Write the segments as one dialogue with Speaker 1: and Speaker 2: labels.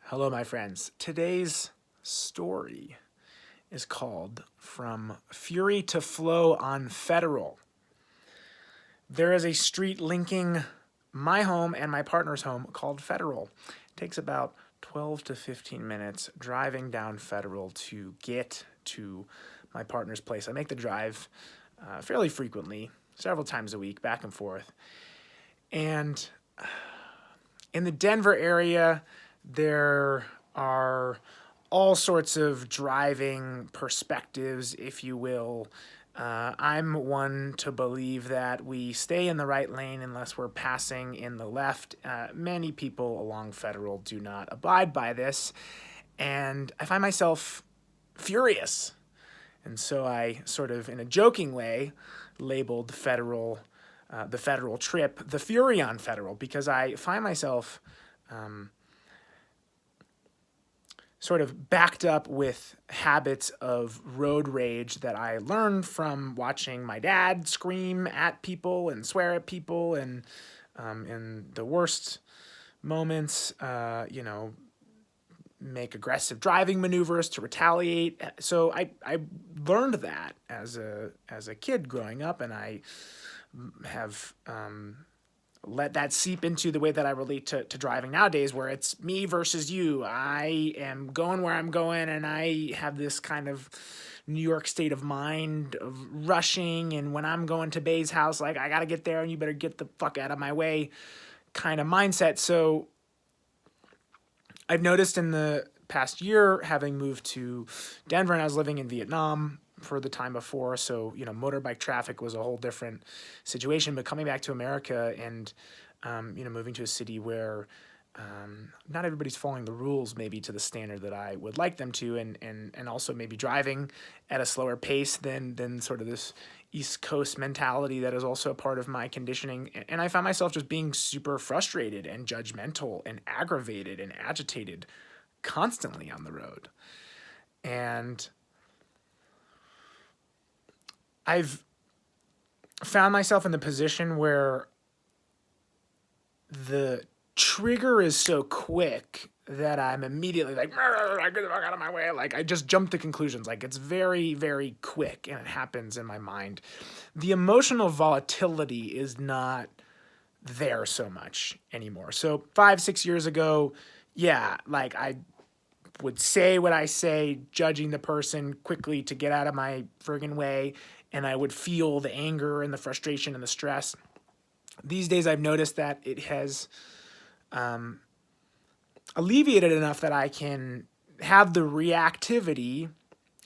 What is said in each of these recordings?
Speaker 1: Hello, my friends. Today's story is called From Fury to Flow on Federal. There is a street linking my home and my partner's home called Federal. It takes about 12 to 15 minutes driving down Federal to get to my partner's place. I make the drive fairly frequently, several times a week, back and forth. And in the Denver area, there are all sorts of driving perspectives, if you will. I'm one to believe that we stay in the right lane unless we're passing in the left. Many people along Federal do not abide by this, and I find myself furious. And so I sort of, in a joking way, labeled the Federal trip the Fury on Federal, because I find myself sort of backed up with habits of road rage that I learned from watching my dad scream at people and swear at people, and in the worst moments, make aggressive driving maneuvers to retaliate. So I learned that as a kid growing up, and I have let that seep into the way that I relate to driving nowadays, where it's me versus you. I am going where I'm going, and I have this kind of New York state of mind of rushing, and when I'm going to Bay's house, like, I gotta get there and you better get the fuck out of my way kind of mindset. So I've noticed in the past year, having moved to Denver, and I was living in Vietnam for the time before, so motorbike traffic was a whole different situation. But coming back to America and moving to a city where not everybody's following the rules maybe to the standard that I would like them to, and also maybe driving at a slower pace than sort of this East Coast mentality that is also a part of my conditioning. And I found myself just being super frustrated and judgmental and aggravated and agitated constantly on the road. And I've found myself in the position where the trigger is so quick that I'm immediately like, get the fuck out of my way. Like, I just jump to conclusions. Like, it's very, very quick, and it happens in my mind. The emotional volatility is not there so much anymore. So 5-6 years ago, yeah, like, I would say what I say, judging the person quickly to get out of my friggin' way, and I would feel the anger and the frustration and the stress. These days, I've noticed that it has alleviated enough that I can have the reactivity,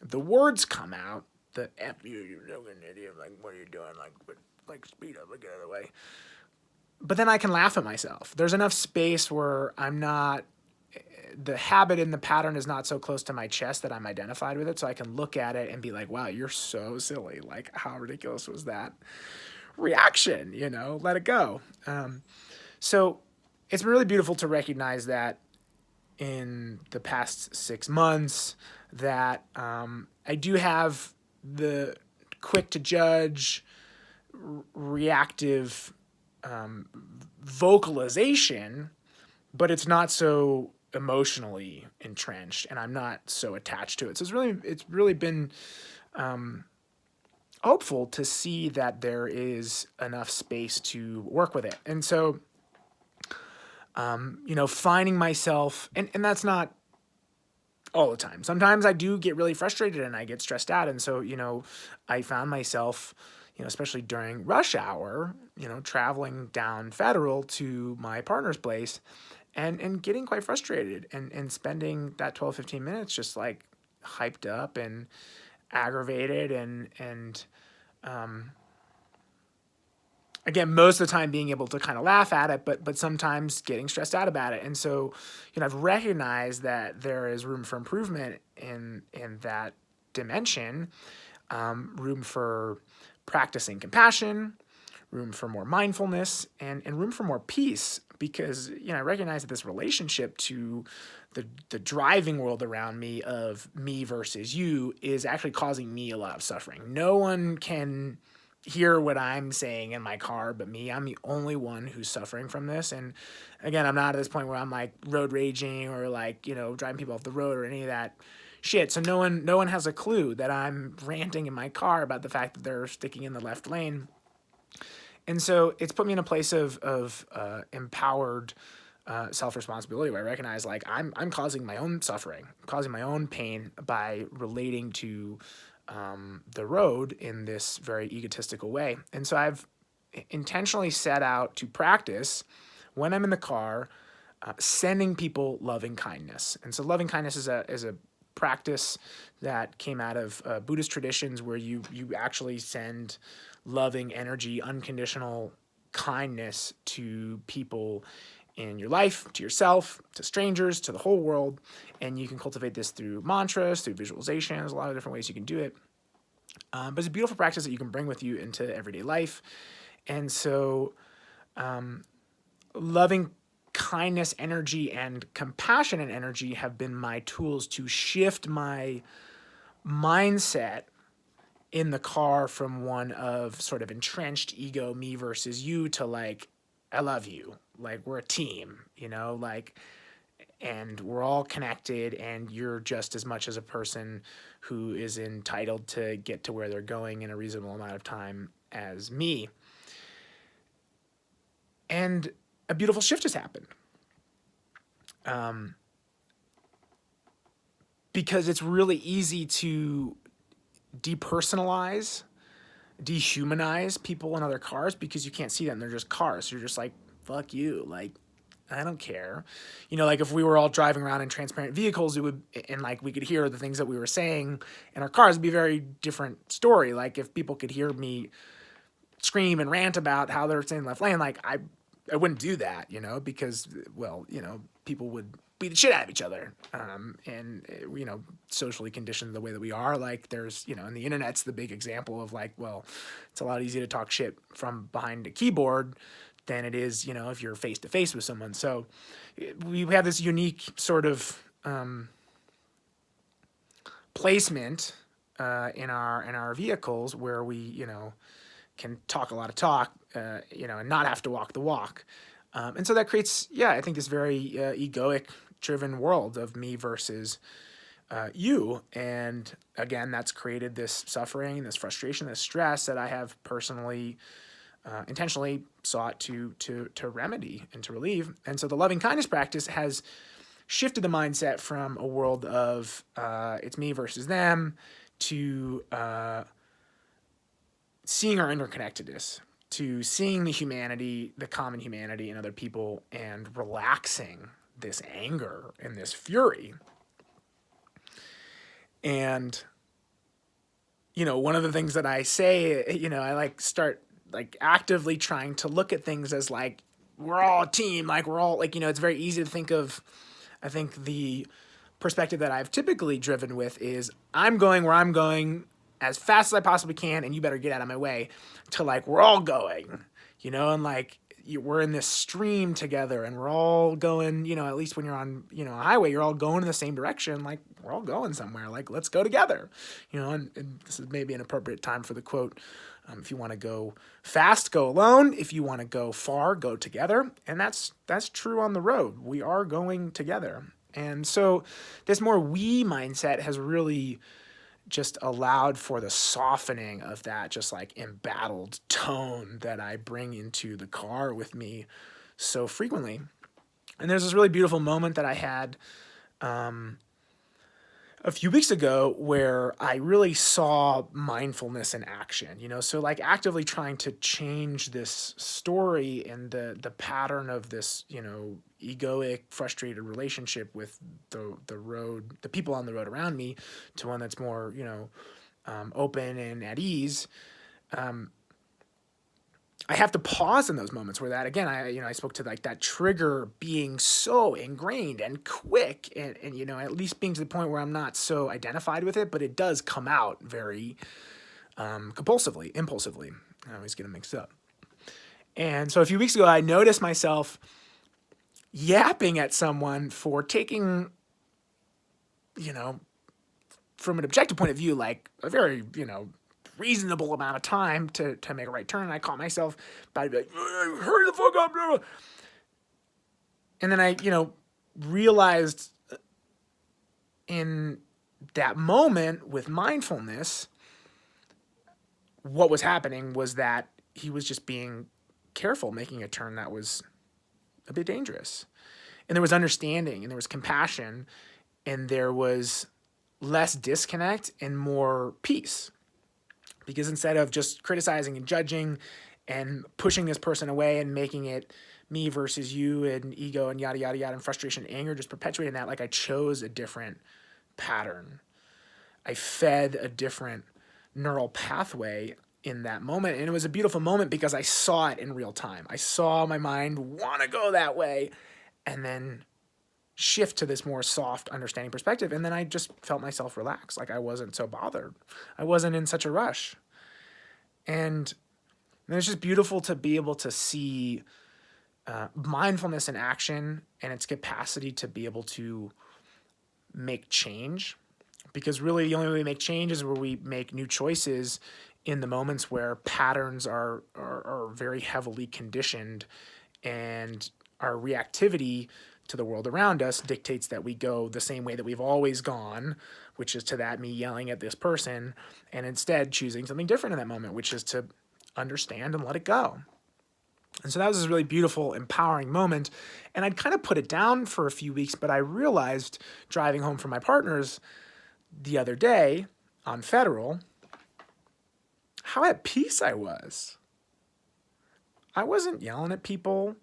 Speaker 1: the words come out, the F you, you fucking idiot, like, what are you doing? Like, speed up, get out of the way. But then I can laugh at myself. There's enough space where the habit and the pattern is not so close to my chest that I'm identified with it, so I can look at it and be like, wow, you're so silly. Like, how ridiculous was that reaction? Let it go. So it's been really beautiful to recognize that in the past 6 months that I do have the quick to judge, reactive vocalization, but it's not so emotionally entrenched, and I'm not so attached to it. So it's really been hopeful to see that there is enough space to work with it. And so finding myself, and that's not all the time. Sometimes I do get really frustrated and I get stressed out. And so, I found myself, especially during rush hour, traveling down Federal to my partner's place and getting quite frustrated and spending that 12, 15 minutes just like hyped up and aggravated and again, most of the time being able to kind of laugh at it, but sometimes getting stressed out about it. And so, I've recognized that there is room for improvement in that dimension, room for practicing compassion, room for more mindfulness, and room for more peace, because I recognize that this relationship to the driving world around me of me versus you is actually causing me a lot of suffering. No one can hear what I'm saying in my car but me. I'm the only one who's suffering from this. And again, I'm not at this point where I'm like road raging or like, driving people off the road or any of that shit. So no one has a clue that I'm ranting in my car about the fact that they're sticking in the left lane. And so it's put me in a place of empowered self-responsibility, where I recognize like I'm causing my own suffering, causing my own pain by relating to the road in this very egotistical way. And so I've intentionally set out to practice when I'm in the car, sending people loving kindness. And so loving kindness is a practice that came out of Buddhist traditions, where you actually send loving energy, unconditional kindness to people in your life, to yourself, to strangers, to the whole world. And you can cultivate this through mantras, through visualization. There's a lot of different ways you can do it. But it's a beautiful practice that you can bring with you into everyday life. And so loving kindness energy and compassionate energy have been my tools to shift my mindset in the car from one of sort of entrenched ego, me versus you, to like, I love you. Like, we're a team, like, and we're all connected, and you're just as much as a person who is entitled to get to where they're going in a reasonable amount of time as me. And a beautiful shift has happened. Because it's really easy to depersonalize, dehumanize people in other cars because you can't see them. They're just cars. So you're just like, fuck you. Like, I don't care. Like if we were all driving around in transparent vehicles, it would, and like we could hear the things that we were saying in our cars, it'd be a very different story. Like if people could hear me scream and rant about how they're staying in the left lane, like I wouldn't do that, because, well, people would beat the shit out of each other. And, socially conditioned the way that we are, like there's, and the internet's the big example of like, well, it's a lot easier to talk shit from behind a keyboard than it is, if you're face to face with someone. So we have this unique sort of placement in our vehicles where we, can talk a lot of talk, and not have to walk the walk. And so that creates, I think this very egoic driven world of me versus you. And again, that's created this suffering, this frustration, this stress that I have personally, intentionally sought to remedy and to relieve. And so the loving kindness practice has shifted the mindset from a world of it's me versus them to seeing our interconnectedness, to seeing the humanity, the common humanity in other people, and relaxing this anger and this fury. And, one of the things that I say, I like start like actively trying to look at things as like, we're all a team, like we're all like, it's very easy to think of, I think the perspective that I've typically driven with is I'm going where I'm going as fast as I possibly can, and you better get out of my way, to like, we're all going, and like, we're in this stream together and we're all going, at least when you're on, a highway, you're all going in the same direction. Like we're all going somewhere, like, let's go together, and this is maybe an appropriate time for the quote. If you want to go fast, go alone. If you want to go far, go together. And that's true on the road. We are going together. And so this more we mindset has really just allowed for the softening of that just like embattled tone that I bring into the car with me so frequently. And there's this really beautiful moment that I had a few weeks ago where I really saw mindfulness in action, so like actively trying to change this story and the pattern of this, egoic, frustrated relationship with the road, the people on the road around me, to one that's more, open and at ease. I have to pause in those moments where that, again, I spoke to like that trigger being so ingrained and quick and, at least being to the point where I'm not so identified with it, but it does come out very impulsively. I always get them mixed up. And so a few weeks ago, I noticed myself yapping at someone for taking, from an objective point of view, like a very, reasonable amount of time to make a right turn. And I caught myself by like, hurry the fuck up. And then I, realized in that moment with mindfulness, what was happening was that he was just being careful, making a turn that was a bit dangerous. And there was understanding and there was compassion and there was less disconnect and more peace. Because instead of just criticizing and judging and pushing this person away and making it me versus you and ego and yada, yada, yada, and frustration and anger, just perpetuating that, like I chose a different pattern. I fed a different neural pathway in that moment. And it was a beautiful moment because I saw it in real time. I saw my mind want to go that way and then shift to this more soft, understanding perspective. And then I just felt myself relax. Like I wasn't so bothered. I wasn't in such a rush. And it's just beautiful to be able to see mindfulness in action and its capacity to be able to make change. Because really the only way we make change is where we make new choices in the moments where patterns are very heavily conditioned and our reactivity to the world around us dictates that we go the same way that we've always gone, which is to that me yelling at this person and instead choosing something different in that moment, which is to understand and let it go. And so that was this really beautiful, empowering moment. And I'd kind of put it down for a few weeks, but I realized driving home from my partners the other day on Federal, how at peace I was. I wasn't yelling at people.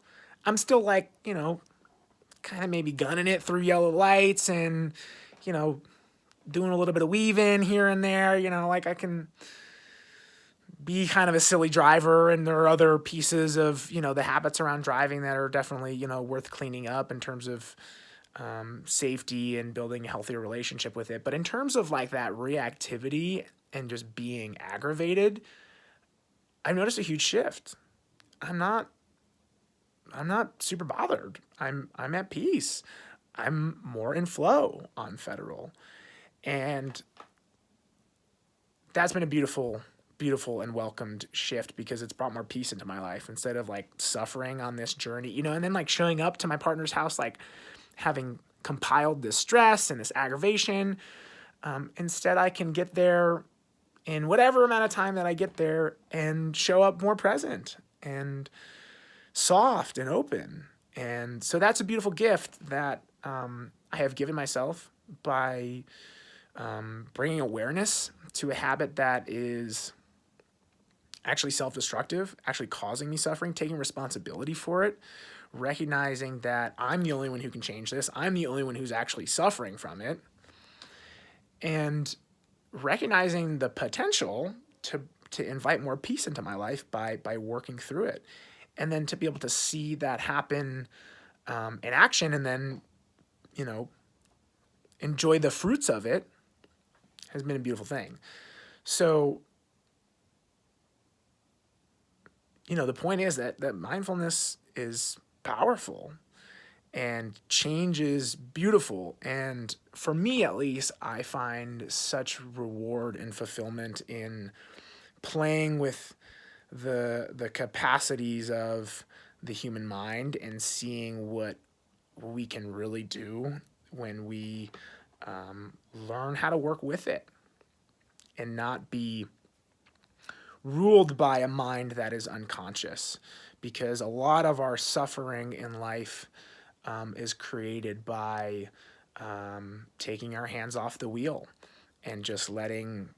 Speaker 1: I'm still like, kind of maybe gunning it through yellow lights and, doing a little bit of weaving here and there, like I can be kind of a silly driver. And there are other pieces of, the habits around driving that are definitely, worth cleaning up in terms of safety and building a healthier relationship with it. But in terms of like that reactivity and just being aggravated, I've noticed a huge shift. I'm not super bothered. I'm at peace. I'm more in flow on Federal. And that's been a beautiful and welcomed shift because it's brought more peace into my life instead of like suffering on this journey, and then like showing up to my partner's house, like having compiled this stress and this aggravation. Instead, I can get there in whatever amount of time that I get there and show up more present and soft and open. And so that's a beautiful gift that I have given myself by bringing awareness to a habit that is actually self-destructive, actually causing me suffering, taking responsibility for it, recognizing that I'm the only one who can change this. I'm the only one who's actually suffering from it. And recognizing the potential to invite more peace into my life by working through it. And then to be able to see that happen in action and then, enjoy the fruits of it has been a beautiful thing. So, the point is that mindfulness is powerful and change is beautiful. And for me, at least, I find such reward and fulfillment in playing with the capacities of the human mind and seeing what we can really do when we learn how to work with it and not be ruled by a mind that is unconscious. Because a lot of our suffering in life is created by taking our hands off the wheel and just letting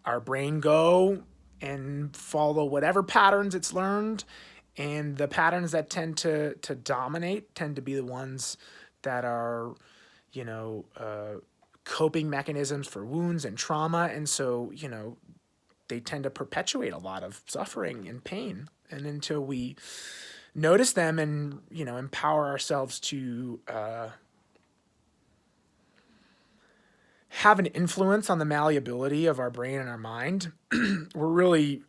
Speaker 1: our brain go and follow whatever patterns it's learned. And the patterns that tend to dominate tend to be the ones that are, coping mechanisms for wounds and trauma. And so, they tend to perpetuate a lot of suffering and pain. And until we notice them and, empower ourselves to have an influence on the malleability of our brain and our mind, we're really,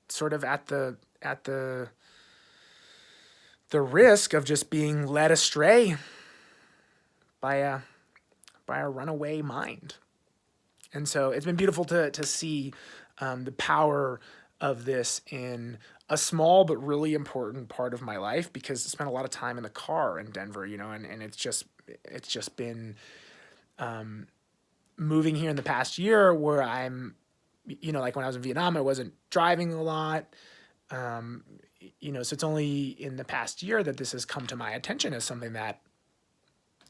Speaker 1: sort of at the risk of just being led astray by a runaway mind. And so it's been beautiful to see the power of this in a small but really important part of my life, because I spent a lot of time in the car in Denver, and it's just been moving here in the past year where I'm, like when I was in Vietnam, I wasn't driving a lot. So it's only in the past year that this has come to my attention as something that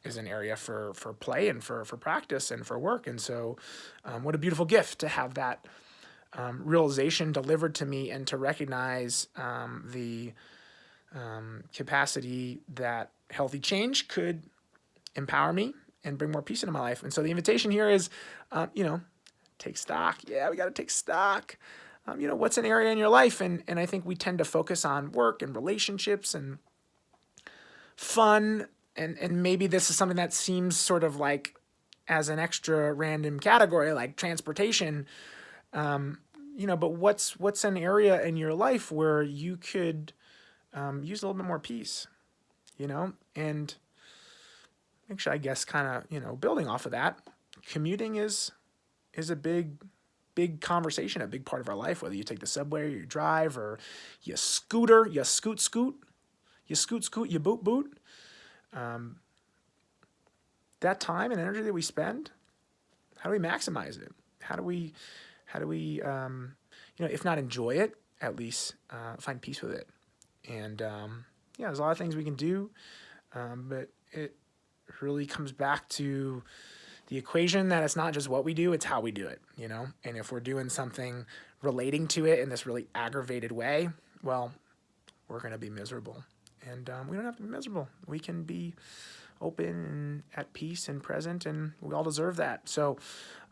Speaker 1: is an area for play and for practice and for work. And so what a beautiful gift to have that realization delivered to me, and to recognize the capacity that healthy change could empower me and bring more peace into my life. And so the invitation here is, take stock. Yeah, we got to take stock. What's an area in your life? And I think we tend to focus on work and relationships and fun. And maybe this is something that seems sort of like as an extra random category, like transportation. But what's an area in your life where you could use a little bit more peace, And actually, I guess kind of, building off of that, commuting is a big conversation, a big part of our life, whether you take the subway or you drive or you scooter, you scoot, you boot. That time and energy that we spend, how do we maximize it? How do we, if not enjoy it, at least find peace with it? And there's a lot of things we can do, but it really comes back to the equation that it's not just what we do, it's how we do it, And if we're doing something relating to it in this really aggravated way, well, we're going to be miserable. And we don't have to be miserable. We can be open and at peace and present, and we all deserve that. So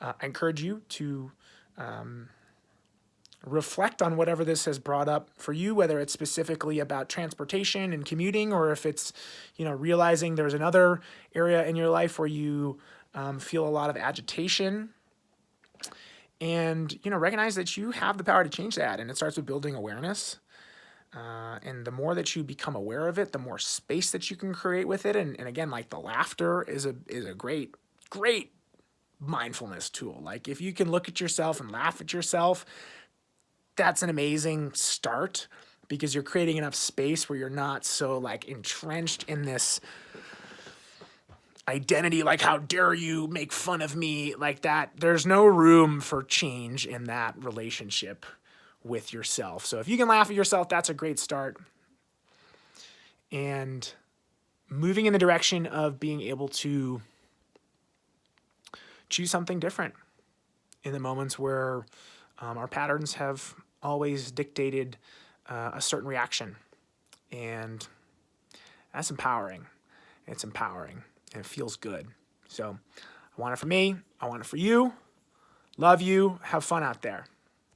Speaker 1: I encourage you to reflect on whatever this has brought up for you, whether it's specifically about transportation and commuting, or if it's, realizing there's another area in your life where you feel a lot of agitation, and, recognize that you have the power to change that. And it starts with building awareness. And the more that you become aware of it, the more space that you can create with it. And again, like the laughter is a great mindfulness tool. Like if you can look at yourself and laugh at yourself, that's an amazing start, because you're creating enough space where you're not so like entrenched in this identity, like how dare you make fun of me, like that. There's no room for change in that relationship with yourself. So if you can laugh at yourself, that's a great start. And moving in the direction of being able to choose something different in the moments where our patterns have always dictated a certain reaction. And that's empowering. It's empowering, and it feels good. So I want it for me. I want it for you. Love you. Have fun out there.